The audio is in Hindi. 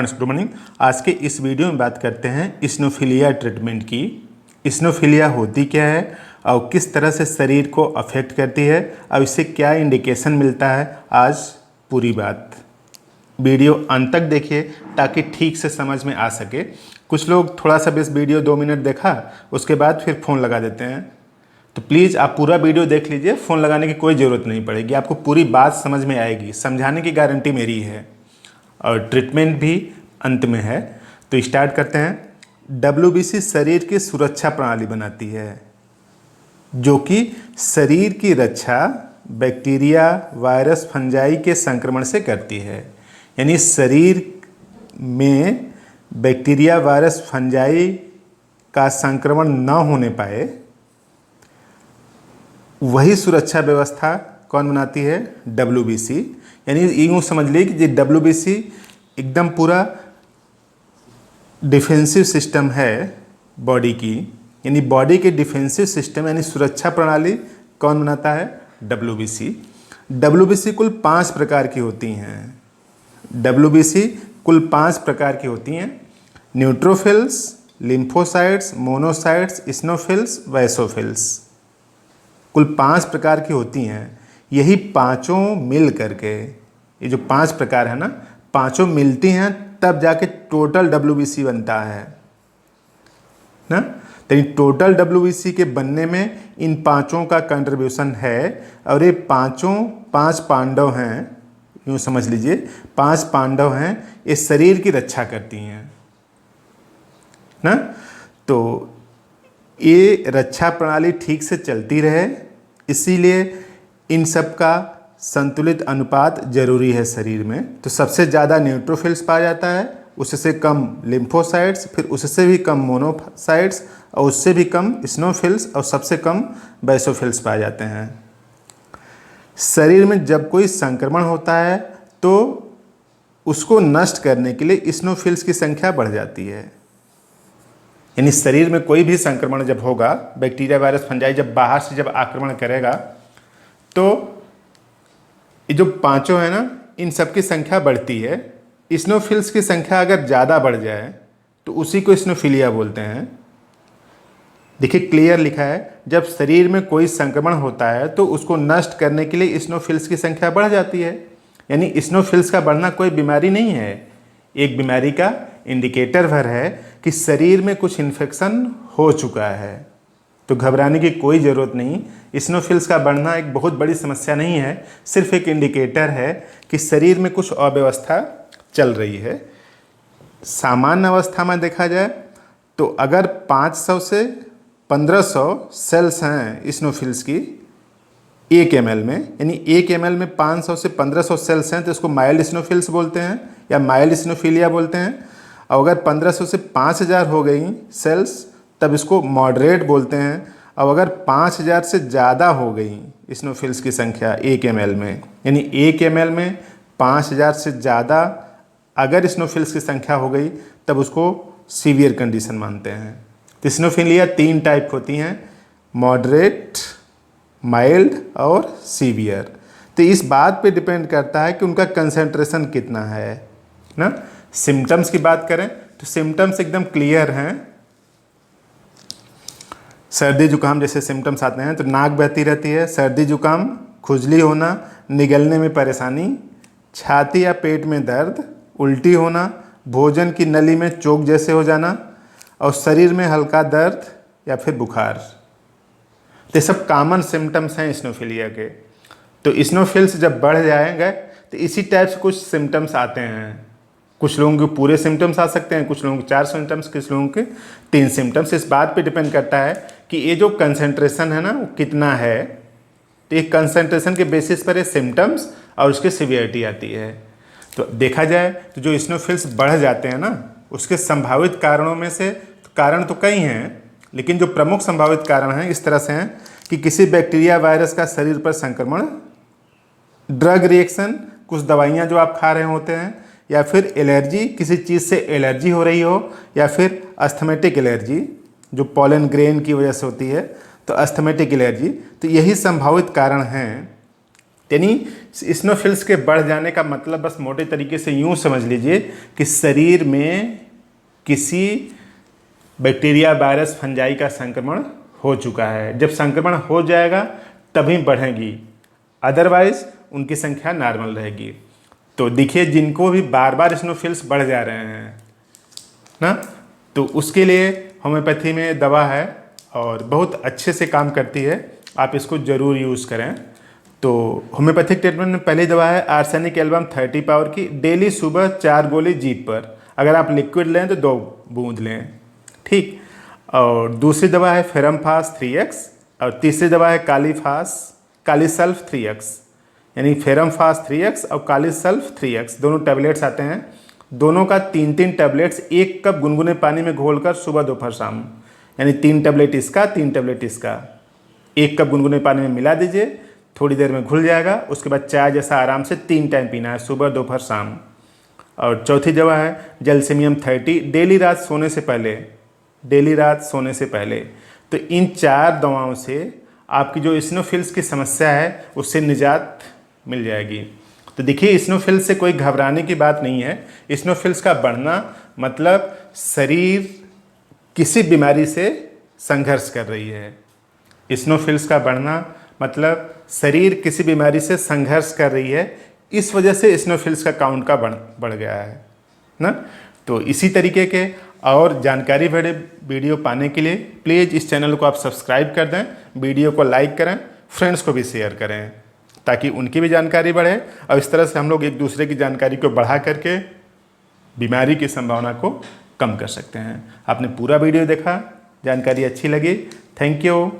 Good morning. आज के इस वीडियो में बात करते हैं इस्नोफिलिया ट्रीटमेंट की। इस्नोफिलिया होती क्या है और किस तरह से शरीर को अफेक्ट करती है और इससे क्या इंडिकेशन मिलता है, आज पूरी बात वीडियो अंत तक देखिए ताकि ठीक से समझ में आ सके। कुछ लोग थोड़ा सा बस वीडियो 2 मिनट देखा उसके बाद फिर फ़ोन लगा देते हैं, तो प्लीज़ आप पूरा वीडियो देख लीजिए। फ़ोन लगाने की कोई ज़रूरत नहीं पड़ेगी, आपको पूरी बात समझ में आएगी। समझाने की गारंटी मेरी है और ट्रीटमेंट भी अंत में है। तो स्टार्ट करते हैं। WBC शरीर की सुरक्षा प्रणाली बनाती है जो कि शरीर की रक्षा बैक्टीरिया, वायरस, फंजाई के संक्रमण से करती है। यानी शरीर में बैक्टीरिया, वायरस, फंजाई का संक्रमण न होने पाए, वही सुरक्षा व्यवस्था कौन बनाती है? WBC। यानी यूँ समझ लीजिए कि WBC एकदम पूरा डिफेंसिव सिस्टम है बॉडी की। यानी बॉडी के डिफेंसिव सिस्टम यानी सुरक्षा प्रणाली कौन बनाता है? WBC। WBC कुल 5 प्रकार की होती हैं। WBC कुल 5 प्रकार की होती हैं। Neutrophils, lymphocytes, monocytes, eosinophils, basophils. कुल 5 प्रकार की होती हैं। यही पांचों मिल करके, ये जो 5 प्रकार है ना, पांचों मिलती हैं तब जाके टोटल WBC बनता है ना। तो टोटल WBC के बनने में इन पांचों का कंट्रीब्यूशन है। और ये पांचों 5 पांडव हैं, यूँ समझ लीजिए 5 पांडव हैं, ये शरीर की रक्षा करती हैं ना। तो ये रक्षा प्रणाली ठीक से चलती रहे, इसीलिए इन सब का संतुलित अनुपात जरूरी है शरीर में। तो सबसे ज़्यादा न्यूट्रोफिल्स पाया जाता है, उससे कम लिम्फोसाइट्स, फिर उससे भी कम मोनोसाइट्स, और उससे भी कम इस्नोफिल्स, और सबसे कम बैसोफिल्स पाए जाते हैं। शरीर में जब कोई संक्रमण होता है तो उसको नष्ट करने के लिए इस्नोफिल्स की संख्या बढ़ जाती है। यानी शरीर में कोई भी संक्रमण जब होगा, बैक्टीरिया, वायरस, फंजाई जब बाहर से जब आक्रमण करेगा, तो ये जो पांचों है ना, इन सब की संख्या बढ़ती है। इस्नोफिल्स की संख्या अगर ज़्यादा बढ़ जाए तो उसी को इस्नोफिलिया बोलते हैं। देखिए क्लियर लिखा है, जब शरीर में कोई संक्रमण होता है तो उसको नष्ट करने के लिए इस्नोफिल्स की संख्या बढ़ जाती है। यानी इस्नोफिल्स का बढ़ना कोई बीमारी नहीं है, एक बीमारी का इंडिकेटर भर है कि शरीर में कुछ इन्फेक्शन हो चुका है। तो घबराने की कोई ज़रूरत नहीं। इस्नोफिल्स का बढ़ना एक बहुत बड़ी समस्या नहीं है, सिर्फ एक इंडिकेटर है कि शरीर में कुछ अव्यवस्था चल रही है। सामान्य अवस्था में देखा जाए तो अगर 500 से 1500 सेल्स हैं इस्नोफिल्स की 1 ml में, यानी 1 ml में 500 से 1500 सेल्स हैं, तो इसको माइल्ड इस्नोफिल्स बोलते हैं या माइल्ड इस्नोफिलिया बोलते हैं। और अगर 1500 से 5000 हो गई सेल्स तब इसको मॉडरेट बोलते हैं। और अगर 5000 से ज़्यादा हो गई इस्नोफिल्स की संख्या 1 ml में, यानी 1 ml में 5000 से ज़्यादा अगर इस्नोफिल्स की संख्या हो गई तब उसको सीवियर कंडीशन मानते हैं। तो इस्नोफिलिया 3 टाइप होती हैं, मॉडरेट, माइल्ड और सीवियर। तो इस बात पे डिपेंड करता है कि उनका कंसंट्रेशन कितना है ना। सिम्टम्स की बात करें तो सिम्टम्स एकदम क्लियर हैं। सर्दी जुकाम जैसे सिम्टम्स आते हैं तो नाक बहती रहती है, सर्दी जुकाम, खुजली होना, निगलने में परेशानी, छाती या पेट में दर्द, उल्टी होना, भोजन की नली में चोक जैसे हो जाना, और शरीर में हल्का दर्द या फिर बुखार। तो ये सब कॉमन सिम्टम्स हैं इस्नोफिलिया के। तो इस्नोफिल्स जब बढ़ जाएंगे तो इसी टाइप से कुछ सिम्टम्स आते हैं। कुछ लोगों के पूरे सिम्टम्स आ सकते हैं, कुछ लोगों के 4 सिम्टम्स, कुछ लोगों के 3 सिम्टम्स। इस बात पे डिपेंड करता है कि ये जो कंसंट्रेशन है ना वो कितना है। तो एक कंसंट्रेशन के बेसिस पर ये सिम्टम्स और उसकी सीवियरिटी आती है। तो देखा जाए तो जो इस्नोफिल्स बढ़ जाते हैं ना, उसके संभावित कारणों में से कारण तो कई हैं, लेकिन जो प्रमुख संभावित कारण हैं इस तरह से हैं कि किसी बैक्टीरिया, वायरस का शरीर पर संक्रमण, ड्रग रिएक्शन, कुछ दवाइयाँ जो आप खा रहे होते हैं, या फिर एलर्जी, किसी चीज़ से एलर्जी हो रही हो, या फिर अस्थमेटिक एलर्जी जो पॉलन ग्रेन की वजह से होती है, तो अस्थमेटिक एलर्जी। तो यही संभावित कारण हैं यानी इस्नोफिल्स के बढ़ जाने का मतलब बस मोटे तरीके से यूँ समझ लीजिए कि शरीर में किसी बैक्टीरिया, वायरस, फंजाई का संक्रमण हो चुका है। जब संक्रमण हो जाएगा तभी बढ़ेगी, अदरवाइज उनकी संख्या नॉर्मल रहेगी। तो देखिए जिनको भी बार बार इस्नोफिल्स बढ़ जा रहे हैं ना, तो उसके लिए होम्योपैथी में दवा है और बहुत अच्छे से काम करती है, आप इसको ज़रूर यूज़ करें। तो होम्योपैथिक ट्रीटमेंट में पहली दवा है आर्सेनिक एल्बम 30 पावर की, डेली सुबह 4 गोली जीभ पर, अगर आप लिक्विड लें तो 2 बूंद लें, ठीक। और दूसरी दवा है फेरमफास 3x और तीसरी दवा है कालीसल्फ 3x, यानी फेरमफास 3x और कालीसल्फ 3x दोनों टैबलेट्स आते हैं। दोनों का 3-3 टैबलेट्स 1 कप गुनगुने पानी में घोलकर सुबह दोपहर शाम, यानी 3 टैबलेट इसका 3 टैबलेट इसका 1 कप गुनगुने पानी में मिला दीजिए, थोड़ी देर में घुल जाएगा। उसके बाद चाय जैसा आराम से 3 टाइम पीना है, सुबह दोपहर शाम। और चौथी दवा है जलसेमियम 30, डेली रात सोने से पहले। तो इन 4 दवाओं से आपकी जो इस्नोफिल्स की समस्या है उससे निजात मिल जाएगी। तो देखिए इस्नोफिल्स से कोई घबराने की बात नहीं है। इस्नोफिल्स का बढ़ना मतलब शरीर किसी बीमारी से संघर्ष कर रही है। इस्नोफिल्स का बढ़ना मतलब शरीर किसी बीमारी से संघर्ष कर रही है, इस वजह से इस्नोफिल्स का काउंट का बढ़ गया है ना। तो इसी तरीके के और जानकारी भरे वीडियो पाने के लिए प्लीज़ इस चैनल को आप सब्सक्राइब कर दें, वीडियो को लाइक करें, फ्रेंड्स को भी शेयर करें ताकि उनकी भी जानकारी बढ़े। और इस तरह से हम लोग एक दूसरे की जानकारी को बढ़ा करके बीमारी की संभावना को कम कर सकते हैं। आपने पूरा वीडियो देखा, जानकारी अच्छी लगी, थैंक यू।